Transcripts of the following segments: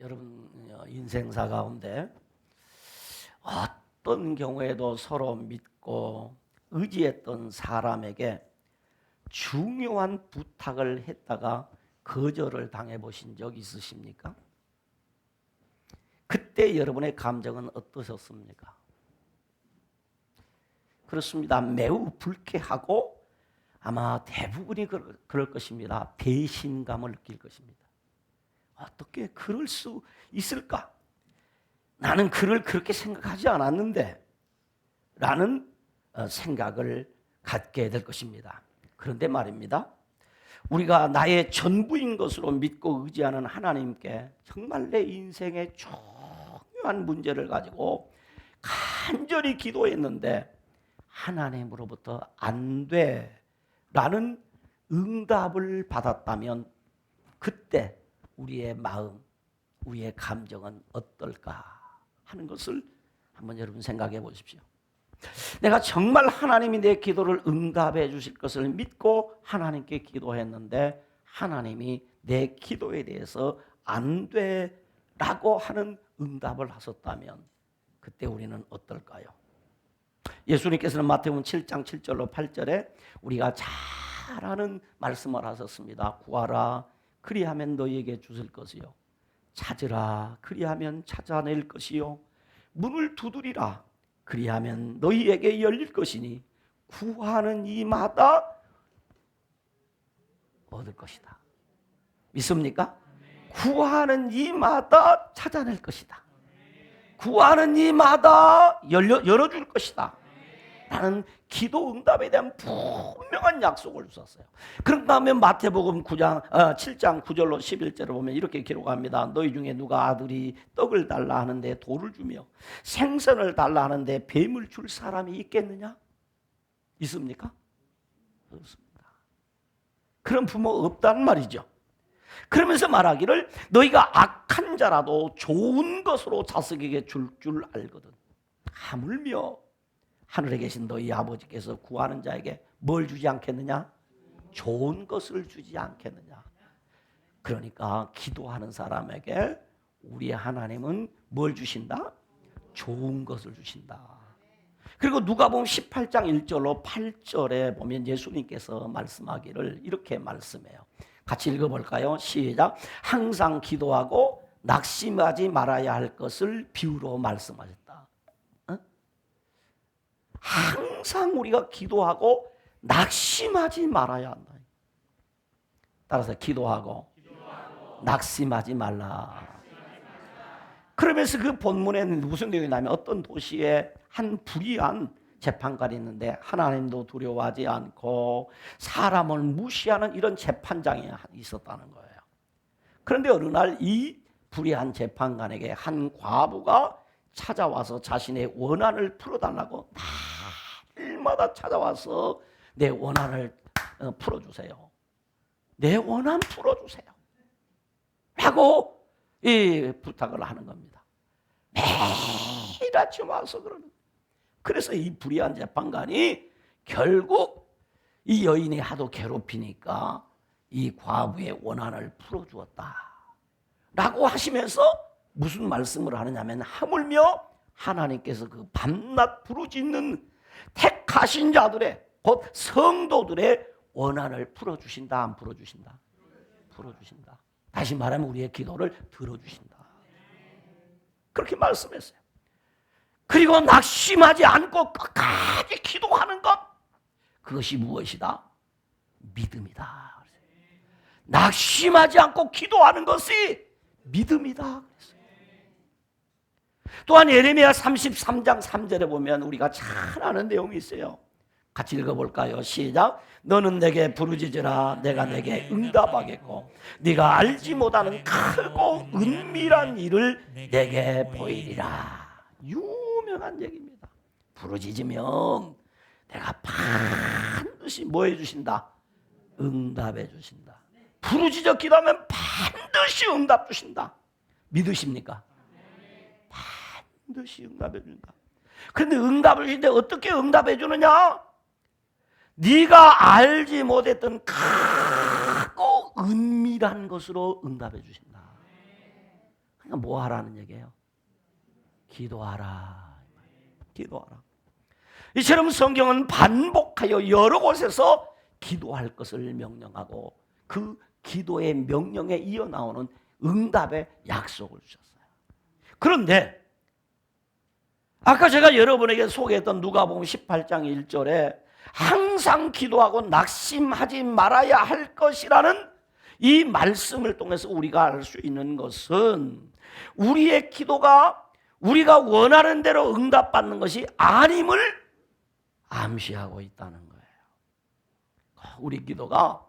여러분 인생사 가운데 어떤 경우에도 서로 믿고 의지했던 사람에게 중요한 부탁을 했다가 거절을 당해 보신 적 있으십니까? 그때 여러분의 감정은 어떠셨습니까? 그렇습니다. 매우 불쾌하고 아마 대부분이 그럴 것입니다. 배신감을 느낄 것입니다. 어떻게 그럴 수 있을까? 나는 그를 그렇게 생각하지 않았는데 라는 생각을 갖게 될 것입니다. 그런데 말입니다, 우리가 나의 전부인 것으로 믿고 의지하는 하나님께 정말 내 인생의 중요한 문제를 가지고 간절히 기도했는데 하나님으로부터 안 돼 라는 응답을 받았다면 그때 우리의 마음, 우리의 감정은 어떨까 하는 것을 한번 여러분 생각해 보십시오. 내가 정말 하나님이 내 기도를 응답해 주실 것을 믿고 하나님께 기도했는데 하나님이 내 기도에 대해서 안 돼라고 하는 응답을 하셨다면 그때 우리는 어떨까요? 예수님께서는 마태복음 7장 7절로 8절에 우리가 잘 아는 말씀을 하셨습니다. 구하라 그리하면 너희에게 주실 것이요, 찾으라 그리하면 찾아낼 것이요, 문을 두드리라 그리하면 너희에게 열릴 것이니 구하는 이마다 얻을 것이다. 믿습니까? 구하는 이마다 찾아낼 것이다. 구하는 이마다 열어줄 것이다 라는 기도 응답에 대한 분명한 약속을 주셨어요. 그런 다음에 마태복음 7장 9절로 11절을 보면 이렇게 기록합니다. 너희 중에 누가 아들이 떡을 달라 하는데 돌을 주며 생선을 달라 하는데 뱀을 줄 사람이 있겠느냐? 있습니까? 없습니다. 그런 부모 없단 말이죠. 그러면서 말하기를 너희가 악한 자라도 좋은 것으로 자식에게 줄 알거든. 하물며 하늘에 계신 너희 아버지께서 구하는 자에게 뭘 주지 않겠느냐? 좋은 것을 주지 않겠느냐? 그러니까 기도하는 사람에게 우리 하나님은 뭘 주신다? 좋은 것을 주신다. 그리고 누가복음 18장 1절로 8절에 보면 예수님께서 말씀하기를 이렇게 말씀해요. 같이 읽어볼까요? 시작. 항상 기도하고 낙심하지 말아야 할 것을 비유로 말씀하셨다. 항상 우리가 기도하고 낙심하지 말아야 한다. 따라서 기도하고 낙심하지 말라. 그러면서 그 본문에는 무슨 내용이 나면 어떤 도시에 한 불의한 재판관이 있는데 하나님도 두려워하지 않고 사람을 무시하는 이런 재판장이 있었다는 거예요. 그런데 어느 날 이 불의한 재판관에게 한 과부가 찾아와서 자신의 원한을 풀어달라고 날마다 찾아와서 내 원한을 풀어주세요. 내 원한 풀어주세요. 라고 이 부탁을 하는 겁니다. 매일 아침 와서 그러는 거예요. 그래서 이 불의한 재판관이 결국 이 여인이 하도 괴롭히니까 이 과부의 원한을 풀어주었다 라고 하시면서 무슨 말씀을 하느냐면 하물며 하나님께서 그 밤낮 부르짖는 택하신 자들의 곧 성도들의 원한을 풀어주신다, 안 풀어주신다? 풀어주신다. 다시 말하면 우리의 기도를 들어주신다. 그렇게 말씀했어요. 그리고 낙심하지 않고 끝까지 기도하는 것, 그것이 무엇이다? 믿음이다. 낙심하지 않고 기도하는 것이 믿음이다. 또한 예레미야 33장 3절에 보면 우리가 잘 아는 내용이 있어요. 같이 읽어볼까요? 시작. 너는 내게 부르짖으라 내가 내게 응답하겠고 네가 알지 못하는 크고 은밀한 일을 내게 보이리라. 유명한 얘기입니다. 부르짖으면 내가 반드시 뭐 해주신다? 응답해 주신다. 부르짖어 기도하면 반드시 응답 주신다. 믿으십니까? 반드시 응답해 준다. 그런데 응답을 주는데 어떻게 응답해 주느냐? 네가 알지 못했던 크고 은밀한 것으로 응답해 주신다. 그러니까 뭐 하라는 얘기예요? 기도하라. 기도하라. 이처럼 성경은 반복하여 여러 곳에서 기도할 것을 명령하고 그 기도의 명령에 이어 나오는 응답의 약속을 주셨어요. 그런데 아까 제가 여러분에게 소개했던 누가복음 18장 1절에 항상 기도하고 낙심하지 말아야 할 것이라는 이 말씀을 통해서 우리가 알 수 있는 것은 우리의 기도가 우리가 원하는 대로 응답받는 것이 아님을 암시하고 있다는 거예요. 우리 기도가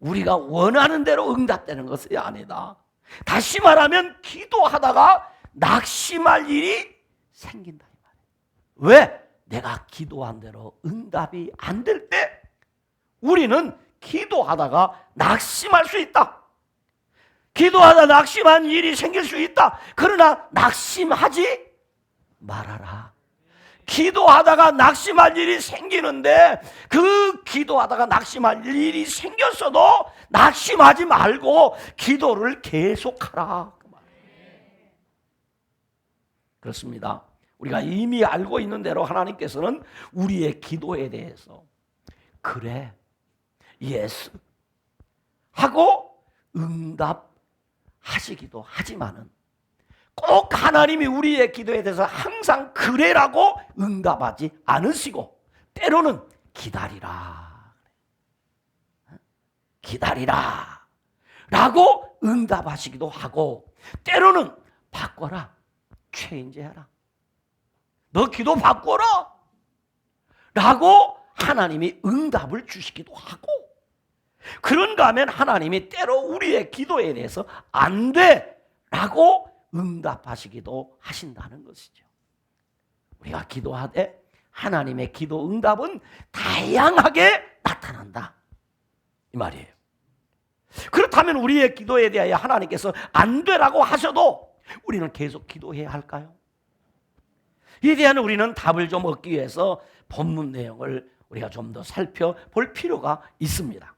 우리가 원하는 대로 응답되는 것이 아니다. 다시 말하면 기도하다가 낙심할 일이 생긴다 이 말이에요. 왜? 내가 기도한 대로 응답이 안 될 때 우리는 기도하다가 낙심할 수 있다. 기도하다 낙심한 일이 생길 수 있다. 그러나 낙심하지 말아라. 기도하다가 낙심할 일이 생기는데 그 기도하다가 낙심할 일이 생겼어도 낙심하지 말고 기도를 계속하라. 그렇습니다. 우리가 이미 알고 있는 대로 하나님께서는 우리의 기도에 대해서 그래, 예스 하고 응답하시기도 하지만은 꼭 하나님이 우리의 기도에 대해서 항상 그래라고 응답하지 않으시고 때로는 기다리라, 기다리라 라고 응답하시기도 하고 때로는 바꿔라, 체인지해라, 너 기도 바꿔라 라고 하나님이 응답을 주시기도 하고, 그런가 하면 하나님이 때로 우리의 기도에 대해서 안 돼 라고 응답하시기도 하신다는 것이죠. 우리가 기도하되 하나님의 기도 응답은 다양하게 나타난다 이 말이에요. 그렇다면 우리의 기도에 대하여 하나님께서 안 되라고 하셔도 우리는 계속 기도해야 할까요? 이에 대한 우리는 답을 좀 얻기 위해서 본문 내용을 우리가 좀 더 살펴볼 필요가 있습니다.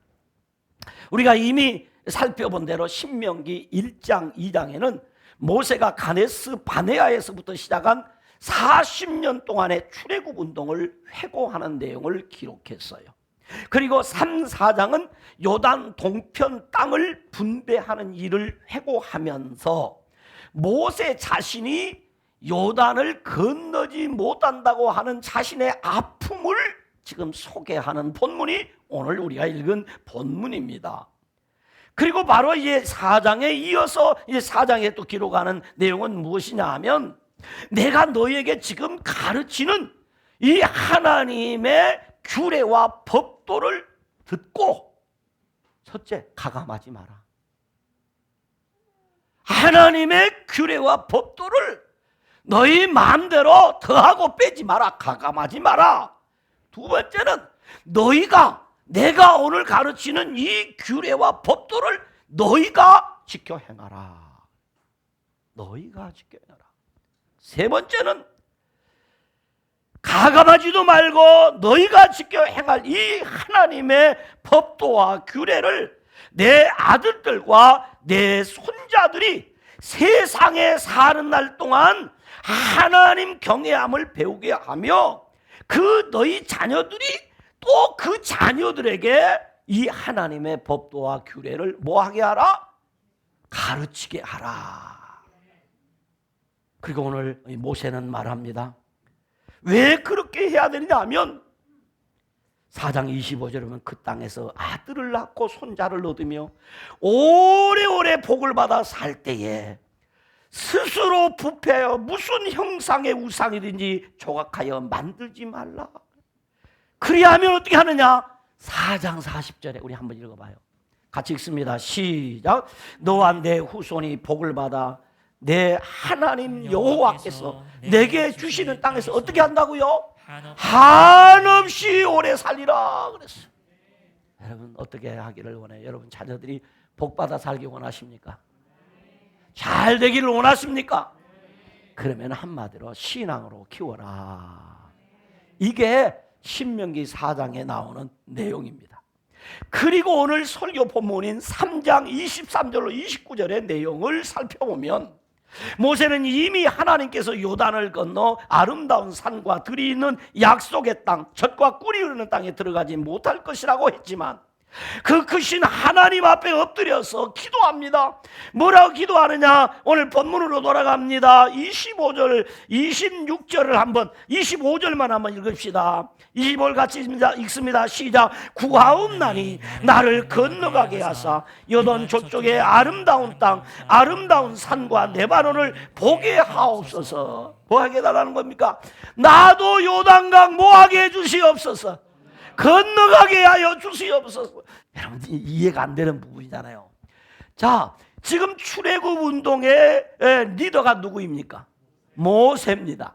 우리가 이미 살펴본 대로 신명기 1장 2장에는 모세가 가데스 바네아에서부터 시작한 40년 동안의 출애굽 운동을 회고하는 내용을 기록했어요. 그리고 3, 4장은 요단 동편 땅을 분배하는 일을 회고하면서 모세 자신이 요단을 건너지 못한다고 하는 자신의 아픔을 지금 소개하는 본문이 오늘 우리가 읽은 본문입니다. 그리고 바로 이 4장에 이어서 이제 4장에 또 기록하는 내용은 무엇이냐 하면 내가 너에게 지금 가르치는 이 하나님의 규례와 법도를 듣고 첫째, 가감하지 마라. 하나님의 규례와 법도를 너희 마음대로 더하고 빼지 마라. 가감하지 마라. 두 번째는 내가 오늘 가르치는 이 규례와 법도를 너희가 지켜 행하라. 너희가 지켜 행하라. 세 번째는 가감하지도 말고 너희가 지켜 행할 이 하나님의 법도와 규례를 내 아들들과 내 손자들이 세상에 사는 날 동안 하나님 경외함을 배우게 하며 그 너희 자녀들이 또 그 자녀들에게 이 하나님의 법도와 규례를 뭐하게 하라? 가르치게 하라. 그리고 오늘 모세는 말합니다. 왜 그렇게 해야 되느냐 하면 4장 25절에 보면 그 땅에서 아들을 낳고 손자를 얻으며 오래오래 복을 받아 살 때에 스스로 부패하여 무슨 형상의 우상이든지 조각하여 만들지 말라. 그리하면 어떻게 하느냐? 4장 40절에 우리 한번 읽어봐요. 같이 읽습니다. 시작. 너와 내 후손이 복을 받아 내 하나님 여호와께서 내게 주시는 땅에서 어떻게 한다고요? 한없이 오래 살리라 그랬어요. 여러분 어떻게 하기를 원해요? 여러분 자녀들이 복받아 살기 원하십니까? 잘 되기를 원하십니까? 그러면 한마디로 신앙으로 키워라. 이게 신명기 4장에 나오는 내용입니다. 그리고 오늘 설교 본문인 3장 23절로 29절의 내용을 살펴보면 모세는 이미 하나님께서 요단을 건너 아름다운 산과 들이 있는 약속의 땅, 젖과 꿀이 흐르는 땅에 들어가지 못할 것이라고 했지만 그 크신 하나님 앞에 엎드려서 기도합니다. 뭐라고 기도하느냐? 오늘 본문으로 돌아갑니다. 25절, 26절을 한번, 25절만 한번 읽읍시다. 25절 같이 읽습니다. 시작. 구하옵나니 나를 건너가게 하사 요단 저쪽의 아름다운 땅, 아름다운 산과 레바논을 보게 하옵소서. 뭐 하게 해달라는 겁니까? 나도 요단강 뭐하게 해주시옵소서. 건너가게 하여 주시옵소서. 여러분, 이해가 안 되는 부분이잖아요. 자, 지금 출애굽 운동의 리더가 누구입니까? 모세입니다.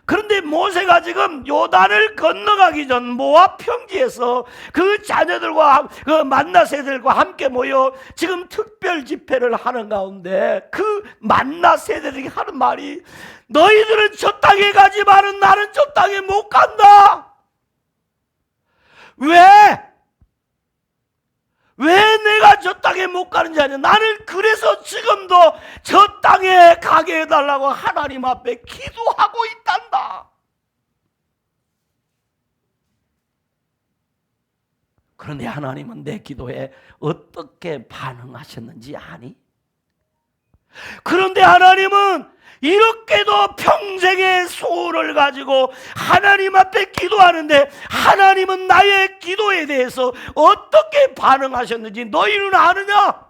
그런데 모세가 지금 요단을 건너가기 전 모압 평지에서 그 자녀들과 그 만나세들과 함께 모여 지금 특별 집회를 하는 가운데 그 만나세들이 하는 말이 너희들은 저 땅에 가지만은 나는 저 땅에 못 간다. 왜 내가 저 땅에 못 가는지 아냐? 나는 그래서 지금도 저 땅에 가게 해달라고 하나님 앞에 기도하고 있단다. 그런데 하나님은 내 기도에 어떻게 반응하셨는지 아니? 그런데 하나님은 이렇게도 평생의 소원을 가지고 하나님 앞에 기도하는데 하나님은 나의 기도에 대해서 어떻게 반응하셨는지 너희는 아느냐?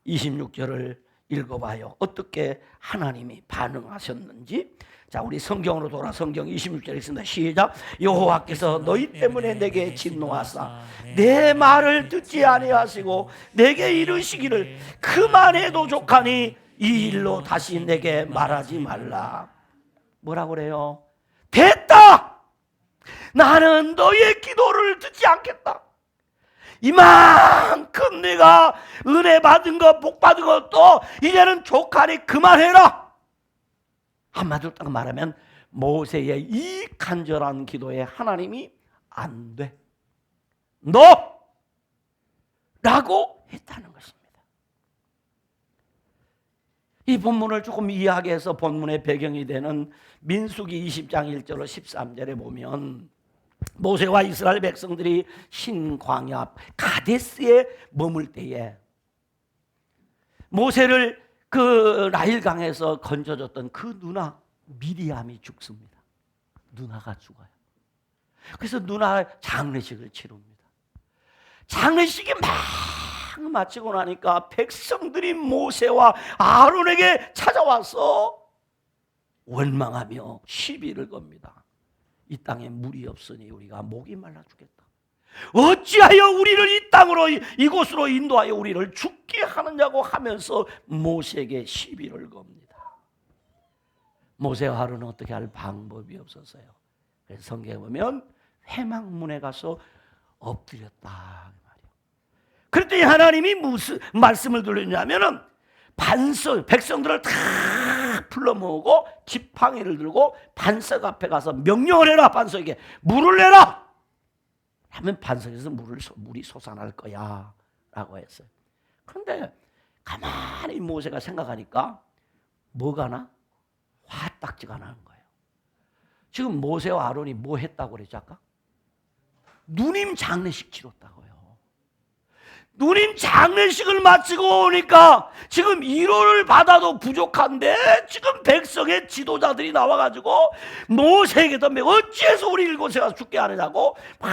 26절을 읽어봐요. 어떻게 하나님이 반응하셨는지. 자, 우리 성경으로 돌아 성경 26절 읽습니다. 시작. 여호와께서 너희 때문에 내게 진노하사 내 말을 듣지 아니하시고 내게 이르시기를 그만해도 족하니 이 일로 다시 내게 말하지 말라. 뭐라고 그래요? 됐다. 나는 너의 기도를 듣지 않겠다. 이만큼 내가 은혜 받은 것, 복 받은 것도 이제는 족하니 그만해라. 한마디로 딱 말하면 모세의 이 간절한 기도에 하나님이 안 돼, 너! 라고 했다는 것입니다. 이 본문을 조금 이해하게 해서 본문의 배경이 되는 민수기 20장 1절로 13절에 보면 모세와 이스라엘 백성들이 신광야 가데스에 머물 때에 모세를 그 나일강에서 건져줬던 그 누나 미리암이 죽습니다. 누나가 죽어요. 그래서 누나 장례식을 치릅니다. 장례식이 막 마치고 나니까 백성들이 모세와 아론에게 찾아와서 원망하며 시비를 겁니다. 이 땅에 물이 없으니 우리가 목이 말라 죽겠다. 어찌하여 우리를 이 땅으로 이곳으로 인도하여 우리를 죽게 하느냐고 하면서 모세에게 시비를 겁니다. 모세와 아론은 어떻게 할 방법이 없었어요. 그래서 성경에 보면 회막문에 가서 엎드렸다 말이에요. 그랬더니 하나님이 무슨 말씀을 들으냐면은 반석 백성들을 다 불러 모으고 지팡이를 들고 반석 앞에 가서 명령을 해라. 반석에게 물을 내라 하면 반석에서 물이 솟아날 거야 라고 했어요. 그런데 가만히 모세가 생각하니까 뭐가 나? 화딱지가 나는 거예요. 지금 모세와 아론이 뭐 했다고 그랬죠 아까? 누님 장례식 치렀다고요. 누님 장례식을 마치고 오니까 지금 위로를 받아도 부족한데 지금 백성의 지도자들이 나와가지고 모세에게 덤벼 어찌해서 우리 이곳에 가서 죽게 하느냐고 막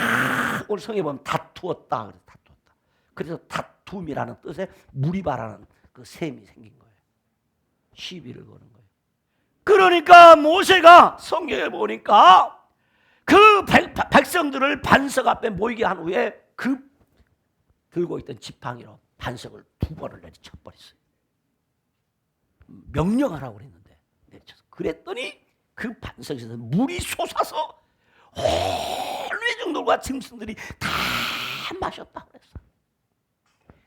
오늘 성경에 보면 다투었다. 그래서 다툼이라는 뜻의 무리바라는 그 셈이 생긴 거예요. 시비를 거는 거예요. 그러니까 모세가 성경에 보니까 그 백성들을 반석 앞에 모이게 한 후에 그 들고 있던 지팡이로 반석을 2번을 내리쳐버렸어요. 명령하라고 그랬는데 내리쳐서. 그랬더니 그 반석에서 물이 솟아서 온 회중들과 짐승들이 다 마셨다고 그랬어요.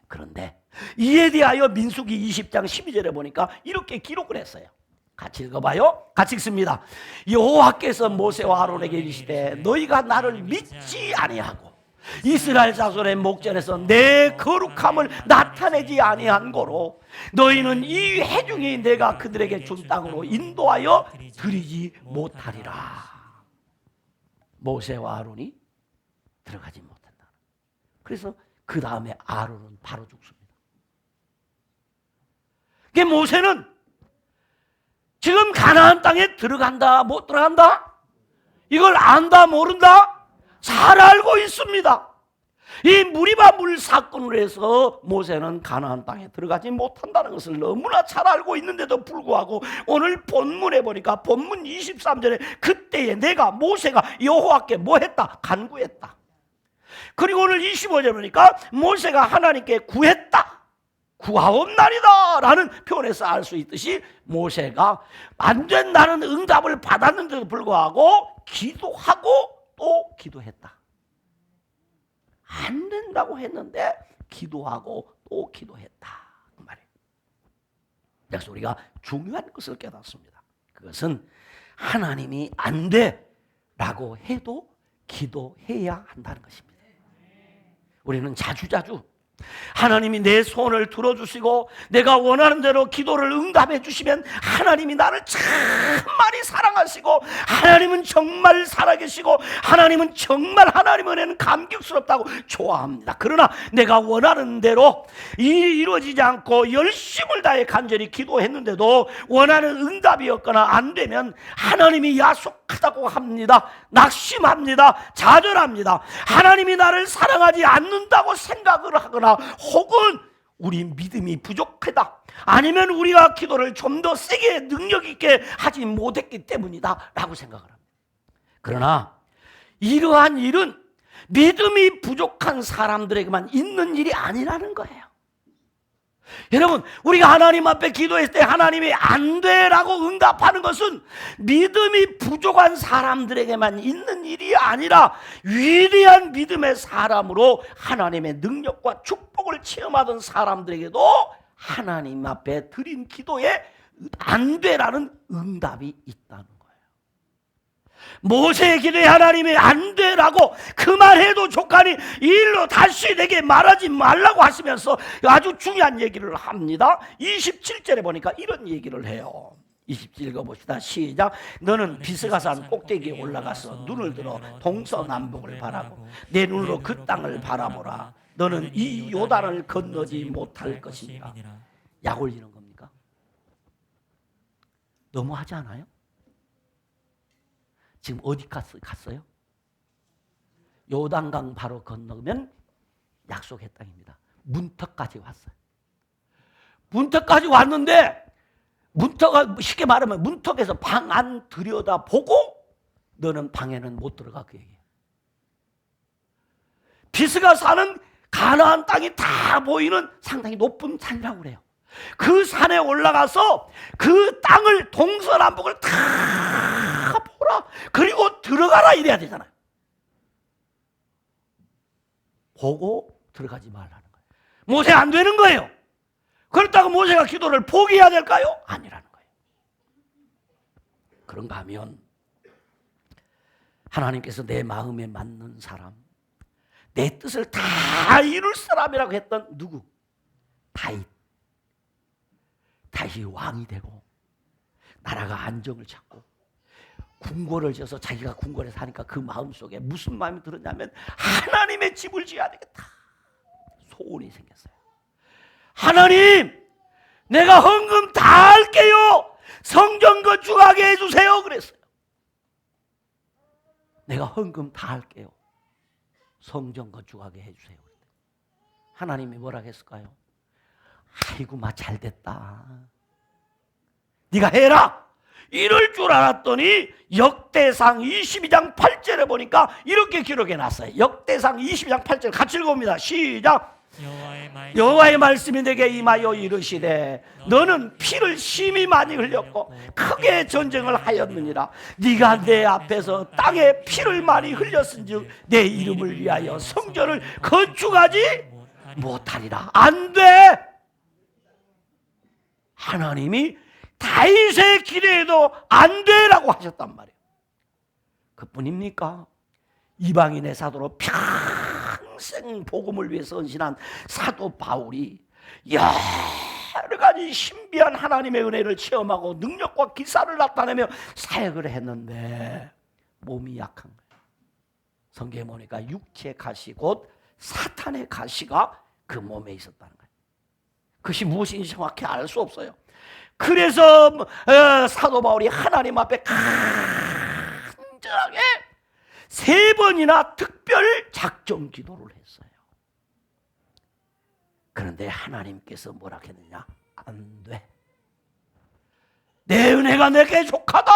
그런데 이에 대하여 민수기 20장 12절에 보니까 이렇게 기록을 했어요. 같이 읽어봐요. 같이 읽습니다. 여호와께서 모세와 아론에게 이르시되 너희가 나를 믿지 아니하고 이스라엘 자손의 목전에서 내 거룩함을 나타내지 아니한 고로 너희는 이 회중이 내가 그들에게 준 땅으로 인도하여 드리지 못하리라. 모세와 아론이 들어가지 못한다. 그래서 그 다음에 아론은 바로 죽습니다. 그러니까 모세는 지금 가나안 땅에 들어간다 못 들어간다? 이걸 안다 모른다? 잘 알고 있습니다. 이 무리바 물 사건으로 해서 모세는 가나안 땅에 들어가지 못한다는 것을 너무나 잘 알고 있는데도 불구하고 오늘 본문에 보니까 본문 23절에 그때에 내가 모세가 여호와께 뭐 했다? 간구했다. 그리고 오늘 25절에 보니까 모세가 하나님께 구했다. 구하옵나이다 라는 표현에서 알 수 있듯이 모세가 안 된다는 응답을 받았는데도 불구하고 기도하고 또 기도했다. 안 된다고 했는데 기도하고 또 기도했다 그 말이에요. 그래서 우리가 중요한 것을 깨닫습니다. 그것은 하나님이 안 돼라고 해도 기도해야 한다는 것입니다. 우리는 자주자주 하나님이 내 소원을 들어주시고 내가 원하는 대로 기도를 응답해 주시면 하나님이 나를 참 많이 사랑하시고 하나님은 정말 살아계시고 하나님은 정말 하나님의 은혜는 감격스럽다고 좋아합니다. 그러나 내가 원하는 대로 이루어지지 않고 열심을 다해 간절히 기도했는데도 원하는 응답이 없거나 안 되면 하나님이 야속하다고 합니다. 낙심합니다. 좌절합니다. 하나님이 나를 사랑하지 않는다고 생각을 하거나 혹은 우리 믿음이 부족하다 아니면 우리가 기도를 좀 더 세게 능력 있게 하지 못했기 때문이다 라고 생각을 합니다. 그러나 이러한 일은 믿음이 부족한 사람들에게만 있는 일이 아니라는 거예요. 여러분, 우리가 하나님 앞에 기도했을 때 하나님이 안 돼라고 응답하는 것은 믿음이 부족한 사람들에게만 있는 일이 아니라 위대한 믿음의 사람으로 하나님의 능력과 축복을 체험하던 사람들에게도 하나님 앞에 드린 기도에 안 돼라는 응답이 있다는 거예요. 모세의 기도에 하나님이 안 돼라고 그만해도 족하니 이 일로 다시 내게 말하지 말라고 하시면서 아주 중요한 얘기를 합니다. 27절에 보니까 이런 얘기를 해요. 27 읽어봅시다. 시작. 너는 비스가산 꼭대기에 올라가서 눈을 들어 동서남북을 바라고 내 눈으로 그 땅을 바라보라. 너는 이 요단을 건너지 못할 것이니라. 약 올리는 겁니까? 너무하지 않아요? 지금 어디 갔어요? 요단강 바로 건너면 약속의 땅입니다. 문턱까지 왔어요. 문턱까지 왔는데 문턱, 쉽게 말하면 문턱에서 방 안 들여다보고 너는 방에는 못 들어가 그 얘기예요. 비스가 사는 가나안 땅이 다 보이는 상당히 높은 산이라고 그래요. 그 산에 올라가서 그 땅을 동서남북을 다 보라 그리고 들어가라 이래야 되잖아요. 보고 들어가지 말라는 거예요. 모세 안 되는 거예요. 그렇다고 모세가 기도를 포기해야 될까요? 아니라는 거예요. 그런가 하면 하나님께서 내 마음에 맞는 사람, 내 뜻을 다 이룰 사람이라고 했던 누구? 다윗. 다윗이 왕이 되고 나라가 안정을 찾고 궁궐을 지어서 자기가 궁궐에 사니까 그 마음속에 무슨 마음이 들었냐면 하나님의 집을 지어야 되겠다. 소원이 생겼어요. 하나님, 내가 헌금 다 할게요. 성전 건축하게 해주세요. 그랬어요. 내가 헌금 다 할게요. 성전 건축하게 해주세요. 하나님이 뭐라 했을까요? 아이고 마 잘됐다. 네가 해라. 이럴 줄 알았더니 역대상 22장 8절에 보니까 이렇게 기록해 놨어요. 역대상 22장 8절 같이 읽어봅니다. 시작. 여호와의 말씀이 내게 임하여 이르시되 너는 피를 심히 많이 흘렸고 크게 전쟁을 하였느니라. 네가 내 앞에서 땅에 피를 많이 흘렸은즉 내 이름을 위하여 성전을 건축하지 못하리라. 안 돼. 하나님이 다윗의 기도에도 안 돼라고 하셨단 말이에요. 그뿐입니까? 이방인의 사도로 평생 복음을 위해서 헌신한 사도 바울이 여러 가지 신비한 하나님의 은혜를 체험하고 능력과 기사를 나타내며 사역을 했는데 몸이 약한 거예요. 성경에 보니까 육체의 가시 곧 사탄의 가시가 그 몸에 있었다는 거예요. 그것이 무엇인지 정확히 알 수 없어요. 그래서 사도 바울이 하나님 앞에 간절하게 3번이나 특별 작정 기도를 했어요. 그런데 하나님께서 뭐라 했느냐? 안 돼. 내 은혜가 내게 족하다.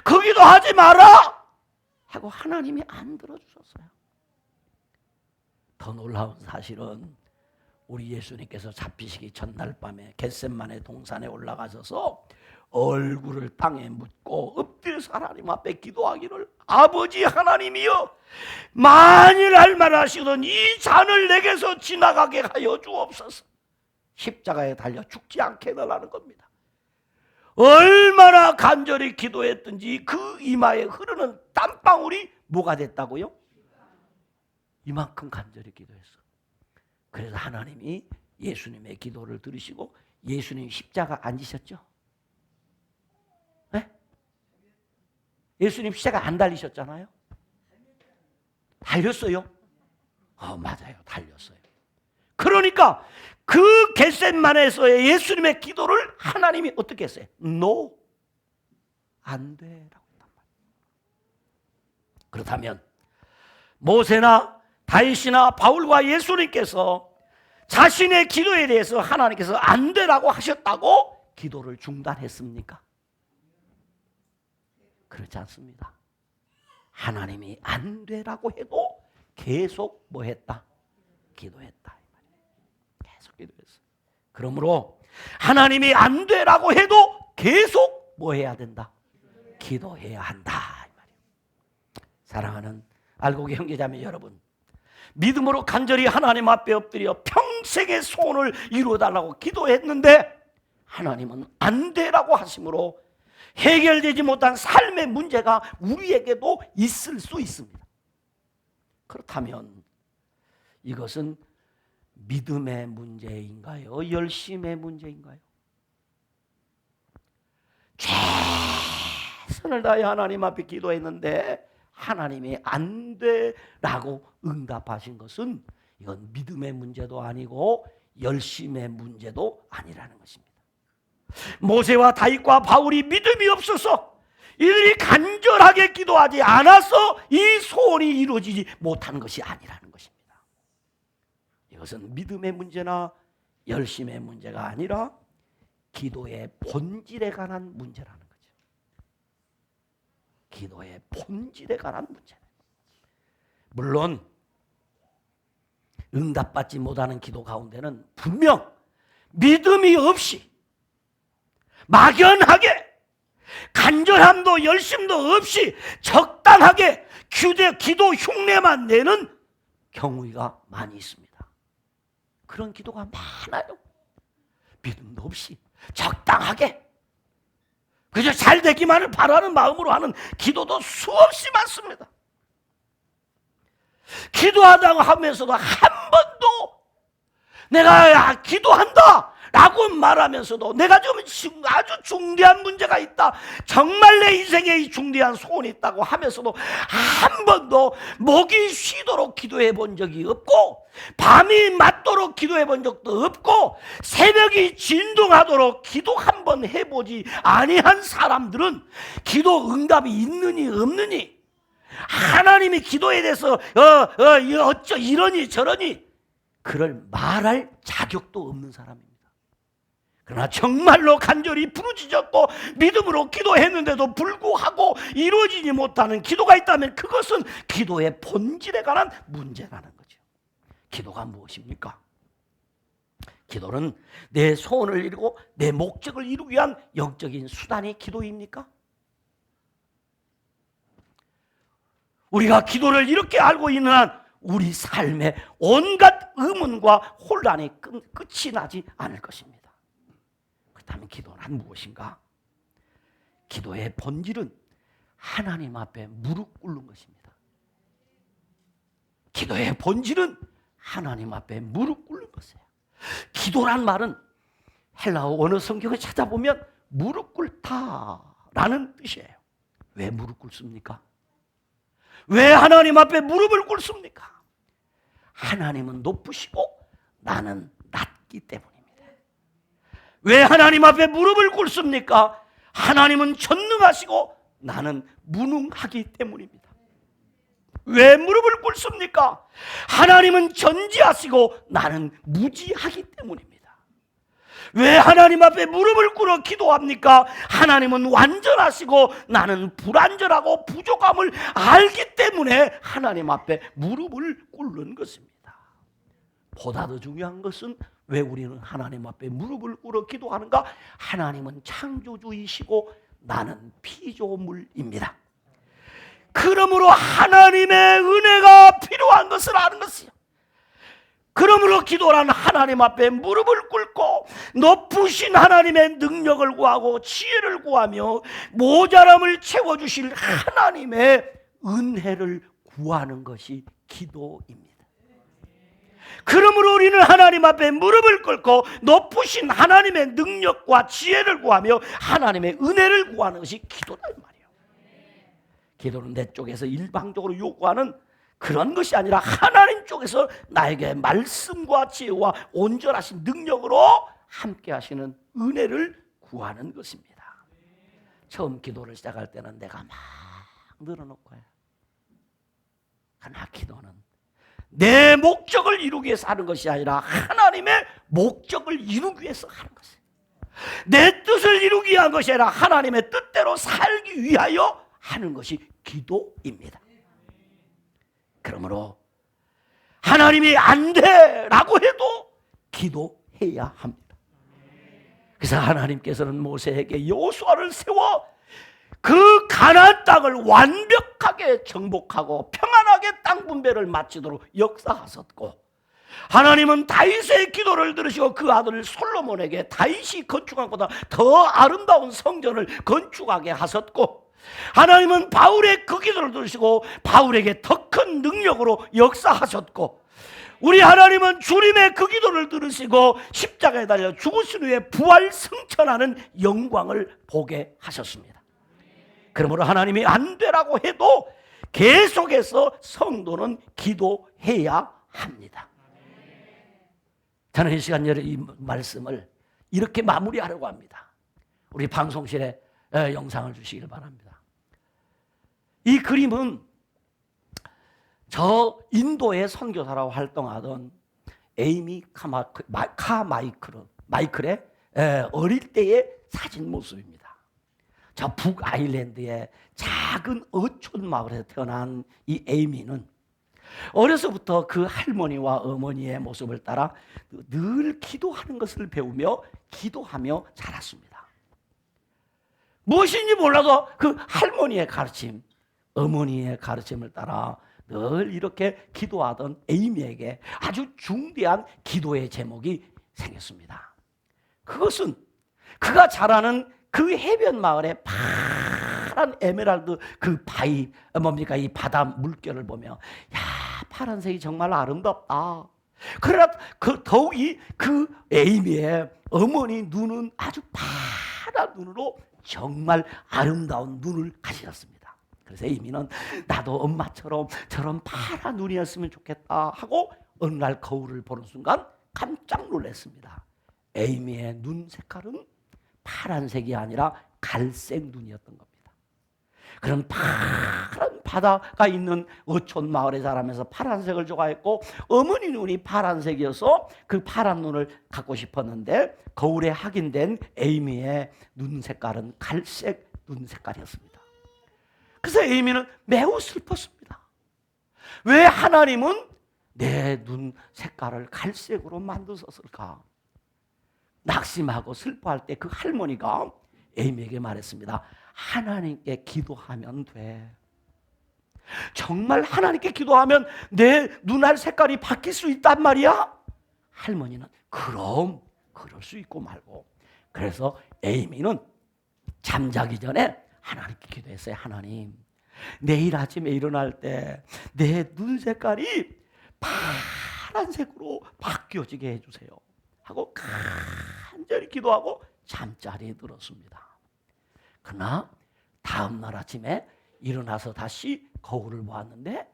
그 기도하지 마라. 하고 하나님이 안 들어주셨어요. 더 놀라운 사실은 우리 예수님께서 잡히시기 전날 밤에 겟셋마네 동산에 올라가셔서 얼굴을 땅에 묻고 엎드려서 하나님 앞에 기도하기를, 아버지 하나님이여, 만일 할 만하시던 이 잔을 내게서 지나가게 하여 주옵소서. 십자가에 달려 죽지 않게 해달라는 겁니다. 얼마나 간절히 기도했든지 그 이마에 흐르는 땀방울이 뭐가 됐다고요? 이만큼 간절히 기도했어. 그래서 하나님이 예수님의 기도를 들으시고 예수님 십자가 앉으셨죠? 네? 예수님 십자가 안 달리셨잖아요? 달렸어요? 맞아요. 달렸어요. 그러니까 그 겟셋마네에서의 예수님의 기도를 하나님이 어떻게 했어요? No, 안 돼라고 했단 말이에요. 그렇다면 모세나 다윗이나 바울과 예수님께서 자신의 기도에 대해서 하나님께서 안 되라고 하셨다고 기도를 중단했습니까? 그렇지 않습니다. 하나님이 안 되라고 해도 계속 뭐 했다? 기도했다. 계속 기도했어요. 그러므로 하나님이 안 되라고 해도 계속 뭐 해야 된다? 기도해야 한다. 사랑하는 알곡의 형제자매 여러분, 믿음으로 간절히 하나님 앞에 엎드려 평생의 소원을 이루어달라고 기도했는데 하나님은 안 되라고 하심으로 해결되지 못한 삶의 문제가 우리에게도 있을 수 있습니다. 그렇다면 이것은 믿음의 문제인가요? 열심의 문제인가요? 최선을 다해 하나님 앞에 기도했는데 하나님이 안 되라고 응답하신 것은 이건 믿음의 문제도 아니고 열심의 문제도 아니라는 것입니다. 모세와 다윗과 바울이 믿음이 없어서 이들이 간절하게 기도하지 않아서 이 소원이 이루어지지 못하는 것이 아니라는 것입니다. 이것은 믿음의 문제나 열심의 문제가 아니라 기도의 본질에 관한 문제라는 거죠. 기도의 본질에 관한 문제. 물론 응답받지 못하는 기도 가운데는 분명 믿음이 없이 막연하게 간절함도 열심도 없이 적당하게 기도 흉내만 내는 경우가 많이 있습니다. 그런 기도가 많아요. 믿음도 없이 적당하게 그저 잘 되기만을 바라는 마음으로 하는 기도도 수없이 많습니다. 기도하다고 하면서도 한 번도 내가 기도한다 라고 말하면서도 내가 좀 아주 중대한 문제가 있다, 정말 내 인생에 중대한 소원이 있다고 하면서도 한 번도 목이 쉬도록 기도해 본 적이 없고 밤이 맞도록 기도해 본 적도 없고 새벽이 진동하도록 기도 한 번 해보지 아니한 사람들은 기도 응답이 있느니 없느니, 하나님이 기도에 대해서 어쩌 이러니 저러니 그를 말할 자격도 없는 사람입니다. 그러나 정말로 간절히 부르짖었고 믿음으로 기도했는데도 불구하고 이루어지지 못하는 기도가 있다면 그것은 기도의 본질에 관한 문제라는 거죠. 기도가 무엇입니까? 기도는 내 소원을 이루고 내 목적을 이루기 위한 영적인 수단이 기도입니까? 우리가 기도를 이렇게 알고 있는 한 우리 삶에 온갖 의문과 혼란이 끝이 나지 않을 것입니다. 그렇다면 기도는 무엇인가? 기도의 본질은 하나님 앞에 무릎 꿇는 것입니다. 기도의 본질은 하나님 앞에 무릎 꿇는 것이에요. 기도란 말은 헬라어 원어 성경을 찾아보면 무릎 꿇다라는 뜻이에요. 왜 무릎 꿇습니까? 왜 하나님 앞에 무릎을 꿇습니까? 하나님은 높으시고 나는 낮기 때문입니다. 왜 하나님 앞에 무릎을 꿇습니까? 하나님은 전능하시고 나는 무능하기 때문입니다. 왜 무릎을 꿇습니까? 하나님은 전지하시고 나는 무지하기 때문입니다. 왜 하나님 앞에 무릎을 꿇어 기도합니까? 하나님은 완전하시고 나는 불완전하고 부족함을 알기 때문에 하나님 앞에 무릎을 꿇는 것입니다. 보다 더 중요한 것은 왜 우리는 하나님 앞에 무릎을 꿇어 기도하는가? 하나님은 창조주이시고 나는 피조물입니다. 그러므로 하나님의 은혜가 필요한 것을 아는 것이요. 그러므로 기도란 하나님 앞에 무릎을 꿇고 높으신 하나님의 능력을 구하고 지혜를 구하며 모자람을 채워주실 하나님의 은혜를 구하는 것이 기도입니다. 그러므로 우리는 하나님 앞에 무릎을 꿇고 높으신 하나님의 능력과 지혜를 구하며 하나님의 은혜를 구하는 것이 기도다 이 말이에요. 기도는 내 쪽에서 일방적으로 요구하는 그런 것이 아니라 하나님 쪽에서 나에게 말씀과 지혜와 온전하신 능력으로 함께 하시는 은혜를 구하는 것입니다. 처음 기도를 시작할 때는 내가 막 늘어놓고 해요. 그러나 기도는 내 목적을 이루기 위해서 하는 것이 아니라 하나님의 목적을 이루기 위해서 하는 것이에요. 내 뜻을 이루기 위한 것이 아니라 하나님의 뜻대로 살기 위하여 하는 것이 기도입니다. 그러므로 하나님이 안 돼라고 해도 기도해야 합니다. 그래서 하나님께서는 모세에게 여호수아를 세워 그 가나안 땅을 완벽하게 정복하고 평안하게 땅 분배를 마치도록 역사하셨고, 하나님은 다윗의 기도를 들으시고 그 아들 솔로몬에게 다윗이 건축한 것보다 더 아름다운 성전을 건축하게 하셨고, 하나님은 바울의 그 기도를 들으시고 바울에게 더 큰 능력으로 역사하셨고, 우리 하나님은 주님의 그 기도를 들으시고 십자가에 달려 죽으신 후에 부활 승천하는 영광을 보게 하셨습니다. 그러므로 하나님이 안 되라고 해도 계속해서 성도는 기도해야 합니다. 저는 이 시간 이 말씀을 이렇게 마무리하려고 합니다. 우리 방송실에 영상을 주시길 바랍니다. 이 그림은 저 인도의 선교사라고 활동하던 에이미 카마이클의 어릴 때의 사진 모습입니다. 저 북아일랜드의 작은 어촌 마을에서 태어난 이 에이미는 어려서부터 그 할머니와 어머니의 모습을 따라 늘 기도하는 것을 배우며 기도하며 자랐습니다. 무엇인지 몰라도 그 할머니의 가르침, 어머니의 가르침을 따라 늘 이렇게 기도하던 에이미에게 아주 중대한 기도의 제목이 생겼습니다. 그것은 그가 자라는 그 해변 마을의 파란 에메랄드 그 바위 뭡니까 이 바다 물결을 보며 야 파란색이 정말 아름답다. 그러나 그 더욱이 그 에이미의 어머니 눈은 아주 파란 눈으로 정말 아름다운 눈을 가지셨습니다. 그래서 에이미는 나도 엄마처럼 저런 파란 눈이었으면 좋겠다 하고 어느 날 거울을 보는 순간 깜짝 놀랐습니다. 에이미의 눈 색깔은 파란색이 아니라 갈색 눈이었던 겁니다. 그런 파란 바다가 있는 어촌 마을에 자라면서 파란색을 좋아했고 어머니 눈이 파란색이어서 그 파란 눈을 갖고 싶었는데 거울에 확인된 에이미의 눈 색깔은 갈색 눈 색깔이었습니다. 그래서 에이미는 매우 슬펐습니다. 왜 하나님은 내 눈 색깔을 갈색으로 만드셨을까? 낙심하고 슬퍼할 때 그 할머니가 에이미에게 말했습니다. 하나님께 기도하면 돼. 정말 하나님께 기도하면 내 눈알 색깔이 바뀔 수 있단 말이야? 할머니는 그럼 그럴 수 있고 말고. 그래서 에이미는 잠자기 전에 하나님께 기도했어요. 하나님, 내일 아침에 일어날 때 내 눈 색깔이 파란색으로 바뀌어지게 해주세요 하고 간절히 기도하고 잠자리에 들었습니다. 그러나 다음 날 아침에 일어나서 다시 거울을 보았는데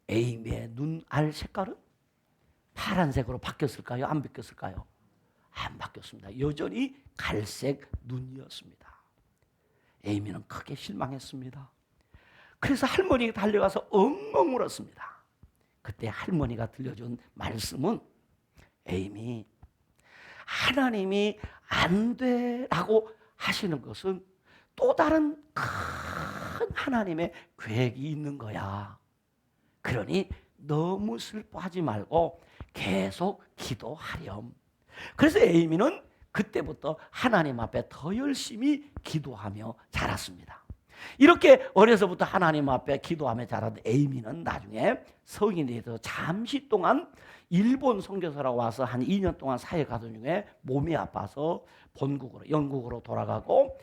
에이미의 눈알 색깔은 파란색으로 바뀌었을까요? 안 바뀌었을까요? 안 바뀌었습니다. 여전히 갈색 눈이었습니다. 에이미는 크게 실망했습니다. 그래서 할머니가 달려가서 엉엉 울었습니다. 그때 할머니가 들려준 말씀은 에이미, 하나님이 안 돼라고 하시는 것은 또 다른 큰 하나님의 계획이 있는 거야. 그러니 너무 슬퍼하지 말고 계속 기도하렴. 그래서 에이미는 그때부터 하나님 앞에 더 열심히 기도하며 자랐습니다. 이렇게 어려서부터 하나님 앞에 기도하며 자란 에이미는 나중에 성인이 돼서 잠시 동안 일본 선교사로 와서 한 2년 동안 사회 가던 중에 몸이 아파서 본국으로 영국으로 돌아가고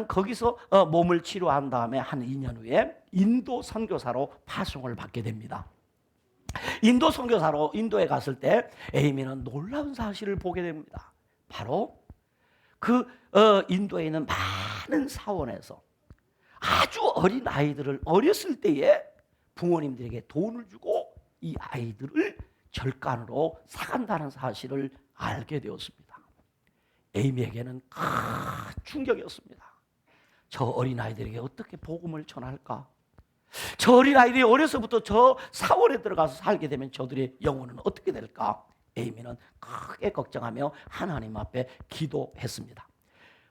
거기서 몸을 치료한 다음에 한 2년 후에 인도 선교사로 파송을 받게 됩니다. 인도 선교사로 인도에 갔을 때 에이미는 놀라운 사실을 보게 됩니다. 바로 그 인도에 있는 많은 사원에서 아주 어린 아이들을 어렸을 때에 부모님들에게 돈을 주고 이 아이들을 절간으로 사간다는 사실을 알게 되었습니다. 에이미에게는 큰 충격이었습니다. 저 어린 아이들에게 어떻게 복음을 전할까? 저 어린 아이들이 어려서부터 저 사원에 들어가서 살게 되면 저들의 영혼은 어떻게 될까? 에이미는 크게 걱정하며 하나님 앞에 기도했습니다.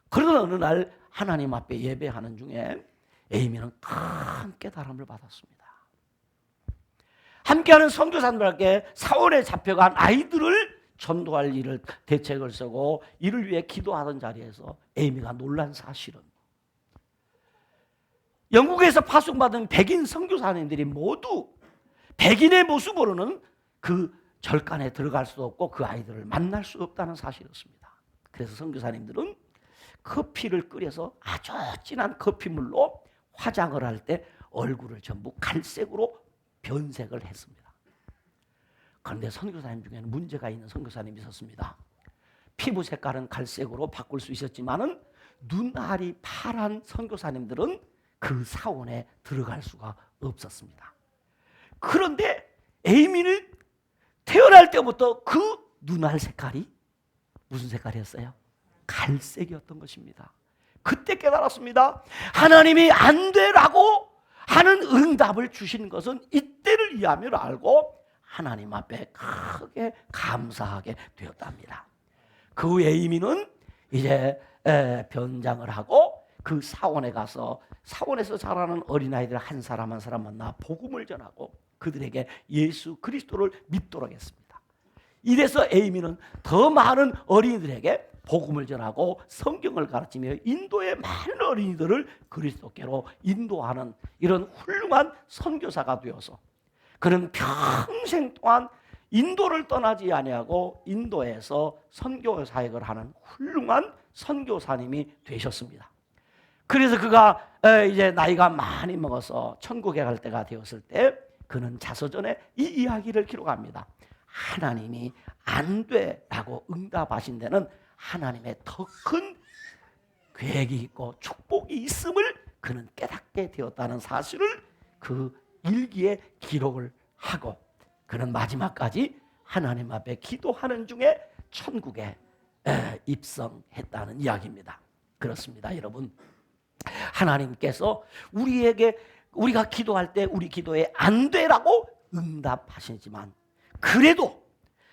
그러던 어느 날 하나님 앞에 예배하는 중에 에이미는 큰 깨달음을 받았습니다. 함께하는 선교사님들에게 사원에 잡혀간 아이들을 전도할 일을 대책을 쓰고 이를 위해 기도하던 자리에서 에이미가 놀란 사실은 영국에서 파송받은 백인 선교사님들이 모두 백인의 모습으로는 그 절간에 들어갈 수 없고 그 아이들을 만날 수 없다는 사실이었습니다. 그래서 선교사님들은 커피를 끓여서 아주 진한 커피물로 화장을 할 때 얼굴을 전부 갈색으로 변색을 했습니다. 그런데 선교사님 중에는 문제가 있는 선교사님이 있었습니다. 피부 색깔은 갈색으로 바꿀 수 있었지만은 눈알이 파란 선교사님들은 그 사원에 들어갈 수가 없었습니다. 그런데 에이미는 태어날 때부터 그 눈알 색깔이 무슨 색깔이었어요? 갈색이었던 것입니다. 그때 깨달았습니다. 하나님이 안 되라고 하는 응답을 주시는 것은 이때를 위함을 알고 하나님 앞에 크게 감사하게 되었답니다. 그 후 에이미는 이제 변장을 하고 그 사원에 가서 사원에서 자라는 어린아이들 한 사람 한 사람 만나 복음을 전하고 그들에게 예수 그리스도를 믿도록 했습니다. 이래서 에이미는 더 많은 어린이들에게 복음을 전하고 성경을 가르치며 인도의 많은 어린이들을 그리스도께로 인도하는 이런 훌륭한 선교사가 되어서 그는 평생 동안 인도를 떠나지 아니하고 인도에서 선교 사역을 하는 훌륭한 선교사님이 되셨습니다. 그래서 그가 이제 나이가 많이 먹어서 천국에 갈 때가 되었을 때 그는 자서전에 이 이야기를 기록합니다. 하나님이 안 돼라고 응답하신 데는 하나님의 더 큰 계획이 있고 축복이 있음을 그는 깨닫게 되었다는 사실을 그 일기에 기록을 하고 그는 마지막까지 하나님 앞에 기도하는 중에 천국에 입성했다는 이야기입니다. 그렇습니다, 여러분. 하나님께서 우리가 기도할 때 우리 기도에 안 되라고 응답하시지만 그래도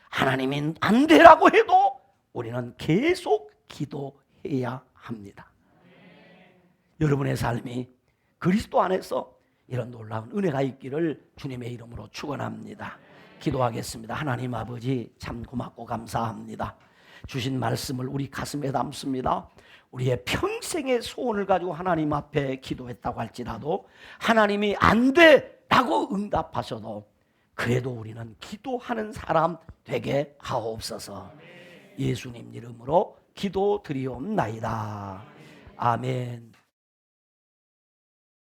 하나님이 안 되라고 해도 우리는 계속 기도해야 합니다. 여러분의 삶이 그리스도 안에서 이런 놀라운 은혜가 있기를 주님의 이름으로 축원합니다. 기도하겠습니다. 하나님 아버지 참 고맙고 감사합니다. 주신 말씀을 우리 가슴에 담습니다. 우리의 평생의 소원을 가지고 하나님 앞에 기도했다고 할지라도 하나님이 안 돼라고 응답하셔도 그래도 우리는 기도하는 사람 되게 하옵소서. 예수님 이름으로 기도드리옵나이다. 아멘.